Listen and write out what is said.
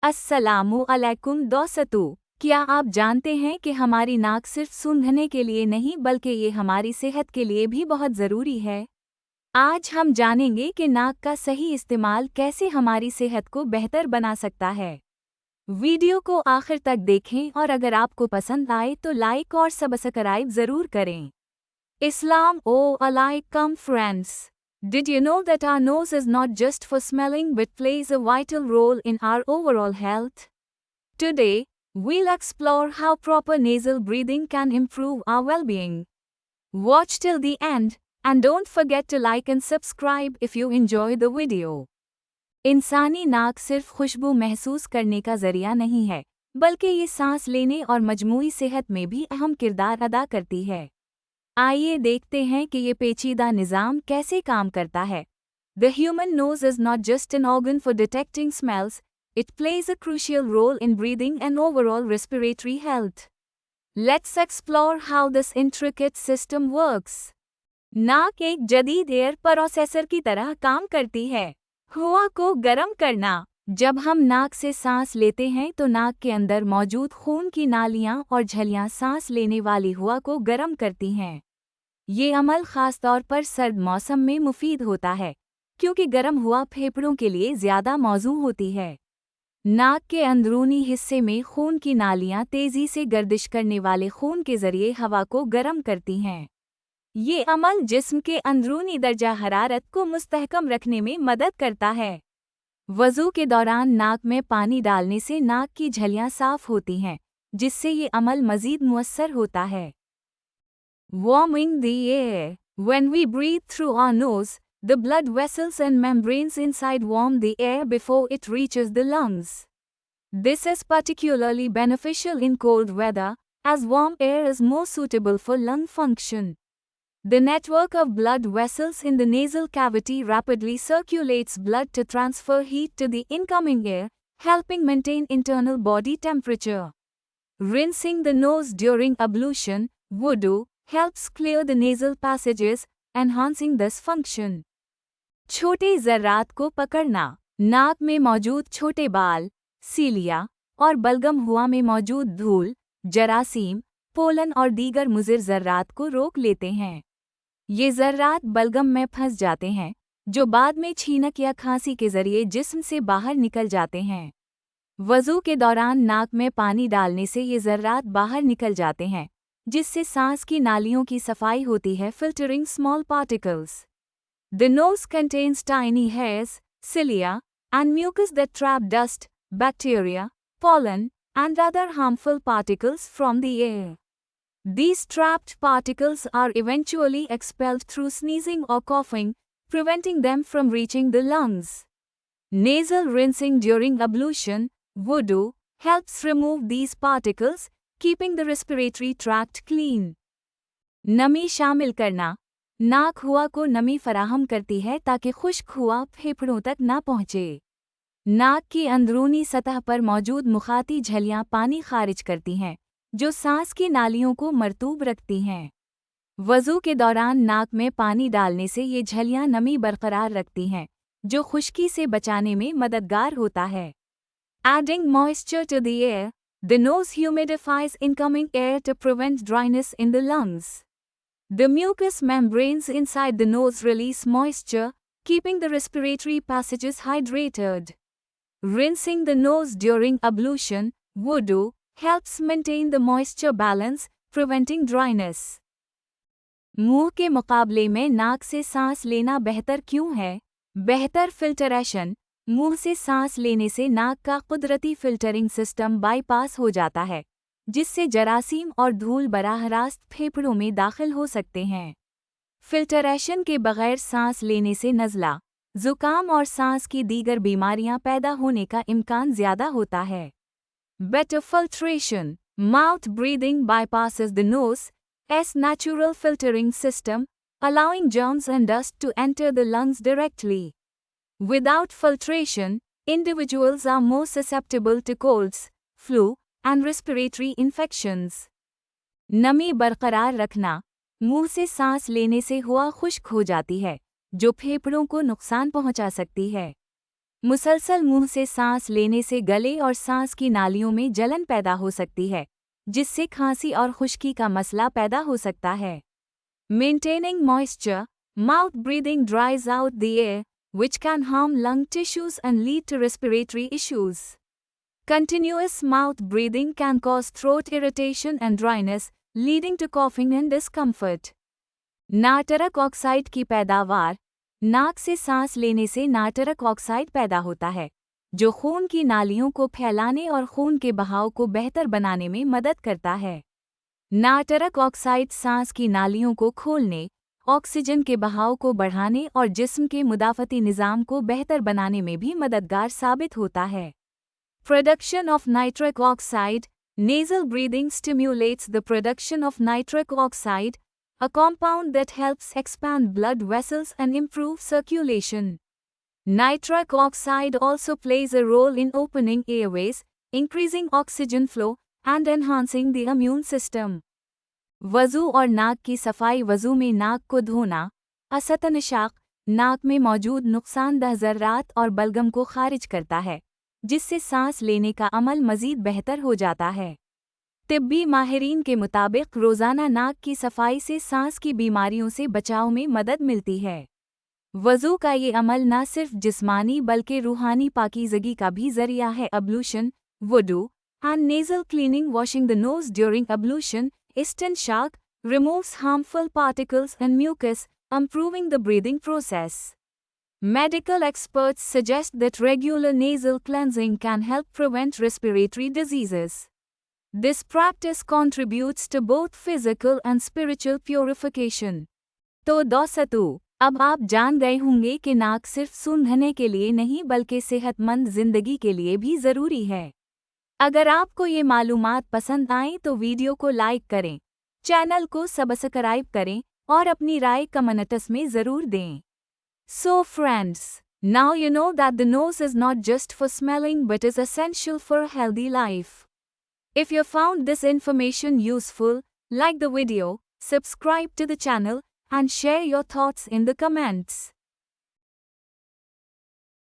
अस्सलामु अलैकुम दोस्तों, क्या आप जानते हैं कि हमारी नाक सिर्फ सूंघने के लिए नहीं बल्कि ये हमारी सेहत के लिए भी बहुत ज़रूरी है। आज हम जानेंगे कि नाक का सही इस्तेमाल कैसे हमारी सेहत को बेहतर बना सकता है। वीडियो को आखिर तक देखें और अगर आपको पसंद आए तो लाइक और सब्सक्राइब ज़रूर करें। Islam alaikum friends. Did you know that our nose is not just for smelling but plays a vital role in our overall health? Today, we'll explore how proper nasal breathing can improve our well-being. Watch till the end, and don't forget to like and subscribe if you enjoy the video. इंसानी नाक सिर्फ खुशबू महसूस करने का जरिया नहीं है, बल्कि ये सांस लेने और मजमूई सेहत में भी अहम किरदार अदा करती है। आइए देखते हैं कि ये पेचीदा निज़ाम कैसे काम करता है। The human nose is not just an organ for detecting smells, it plays a crucial role in breathing and overall respiratory health. Let's explore how this intricate system works. नाक एक जदीद एयर प्रोसेसर की तरह काम करती है। हवा को गर्म करना। जब हम नाक से सांस लेते हैं तो नाक के अंदर मौजूद खून की नालियां और झलियां सांस लेने वाली हवा को गर्म करती हैं। ये अमल खास तौर पर सर्द मौसम में मुफीद होता है, क्योंकि गर्म हवा फेफड़ों के लिए ज़्यादा मौजू होती है। नाक के अंदरूनी हिस्से में खून की नालियां तेज़ी से गर्दिश करने वाले खून के ज़रिए हवा को गर्म करती हैं। ये अमल जिस्म के अंदरूनी दर्जा हरारत को मुस्तहकम रखने में मदद करता है। वज़ू के दौरान नाक में पानी डालने से नाक की झलियां साफ होती हैं, जिससे ये अमल मज़ीद मुअस्सर होता है। Warming the air. When we breathe through our nose, the blood vessels and membranes inside warm the air before it reaches the lungs. This is particularly beneficial in cold weather, as warm air is more suitable for lung function. The network of blood vessels in the nasal cavity rapidly circulates blood to transfer heat to the incoming air, helping maintain internal body temperature. Rinsing the nose during ablution, wudu, helps clear the nasal passages, enhancing this function. छोटे ज़र्रात को पकड़ना। नाक में मौजूद छोटे बाल, सीलिया और बलगम हुआ में मौजूद धूल, जरासीम, पोलन और दीगर मुज़िर ज़र्रात को रोक लेते हैं। ये ज़र्रात बलगम में फंस जाते हैं, जो बाद में छींक या खांसी के ज़रिए जिस्म से बाहर निकल जाते हैं। वज़ू के दौरान नाक में पानी डालने से ये ज़र्रात बाहर निकल जाते हैं, जिससे सांस की नालियों की सफाई होती है, filtering small particles. The nose contains tiny hairs, cilia, and mucus that trap dust, bacteria, pollen, and other harmful particles from the air. These trapped particles are eventually expelled through sneezing or coughing, preventing them from reaching the lungs. Nasal rinsing during ablution, wudu, helps remove these particles, keeping the respiratory tract clean. नमी शामिल करना। नाक हवा को नमी फराहम करती है ताकि खुश्क हवा फेफड़ों तक न पहुँचे। नाक की अंदरूनी सतह पर मौजूद मुखाती झलियां पानी खारिज करती हैं, जो सांस की नालियों को मरतूब रखती हैं। वज़ू के दौरान नाक में पानी डालने से ये झलियां नमी बरकरार रखती हैं, जो खुश्की से बचाने में मददगार होता है। Adding moisture to the air, the nose humidifies incoming air to prevent dryness in the lungs. The mucous membranes inside the nose release moisture, keeping the respiratory passages hydrated. Rinsing the nose during ablution, wudu, helps maintain the moisture balance, preventing dryness. मुंह के मुकाबले में नाक से सांस लेना बेहतर क्यों है? बेहतर फिल्टरेशन। मुंह से सांस लेने से नाक का कुदरती फिल्टरिंग सिस्टम बाईपास हो जाता है, जिससे जरासीम और धूल बराह रास्त फेफड़ों में दाखिल हो सकते हैं। फिल्टरेशन के बगैर सांस लेने से नज़ला, ज़ुकाम और सांस की दीगर बीमारियां पैदा होने का इम्कान ज़्यादा होता है। Better filtration. Mouth breathing bypasses the nose's natural filtering system, allowing germs and dust to enter the lungs directly. Without filtration, individuals are more susceptible to colds, flu, and respiratory infections. नमी बरकरार रखना। मुंह से सांस लेने से हवा खुश्क हो जाती है, जो फेफड़ों को नुकसान पहुंचा सकती है। मुसलसल मुंह से सांस लेने से गले और सांस की नालियों में जलन पैदा हो सकती है, जिससे खांसी और खुश्की का मसला पैदा हो सकता है। Maintaining moisture, mouth breathing dries out the air, which can harm lung tissues and lead to respiratory issues. Continuous mouth breathing can cause throat irritation and dryness, leading to coughing and discomfort. Nitric oxide की पैदावार। नाक से सांस लेने से नाइट्रक oxide पैदा होता है, जो खून की नालियों को फैलाने और खून के बहाव को बेहतर बनाने में मदद करता है। नाइट्रक ऑक्साइड सांस की नालियों को खोलने, ऑक्सीजन के बहाव को बढ़ाने और जिस्म के मुदाफ़ती निज़ाम को बेहतर बनाने में भी मददगार साबित होता है। Production of nitric oxide. Nasal breathing stimulates the production of nitric oxide, a compound that helps expand blood vessels and improve circulation. Nitric oxide also plays a role in opening airways, increasing oxygen flow, and enhancing the immune system. वज़ू और नाक की सफाई। वज़ू में नाक को धोना असतनशाक नाक में मौजूद नुकसानदह ज़र्रात और बलगम को खारिज करता है, जिससे सांस लेने का अमल मज़ीद बेहतर हो जाता है। तिब्बी माहिरीन के मुताबिक रोज़ाना नाक की सफाई से सांस की बीमारियों से बचाव में मदद मिलती है। वज़ू का ये अमल न सिर्फ जिस्मानी बल्कि रूहानी पाकीज़गी का भी ज़रिया है। अब्लूशन, वुडू and nasal cleaning. Washing the nose during ablution, istinshaq, removes harmful particles and mucus, improving the breathing process. Medical experts suggest that regular nasal cleansing can help prevent respiratory diseases. This practice contributes to both physical and spiritual purification. तो दोस्तों, अब आप जान गए होंगे कि नाक सिर्फ सूंघने के लिए नहीं बल्कि सेहतमंद जिंदगी के लिए भी ज़रूरी है। अगर आपको ये मालूमात पसंद आए तो वीडियो को लाइक करें, चैनल को सब्सक्राइब करें और अपनी राय कमेंट्स में ज़रूर दें। So friends, now you know that the nose is not just for smelling but is essential for a healthy life. If you found this information useful, like the video, subscribe to the channel, and share your thoughts in the comments.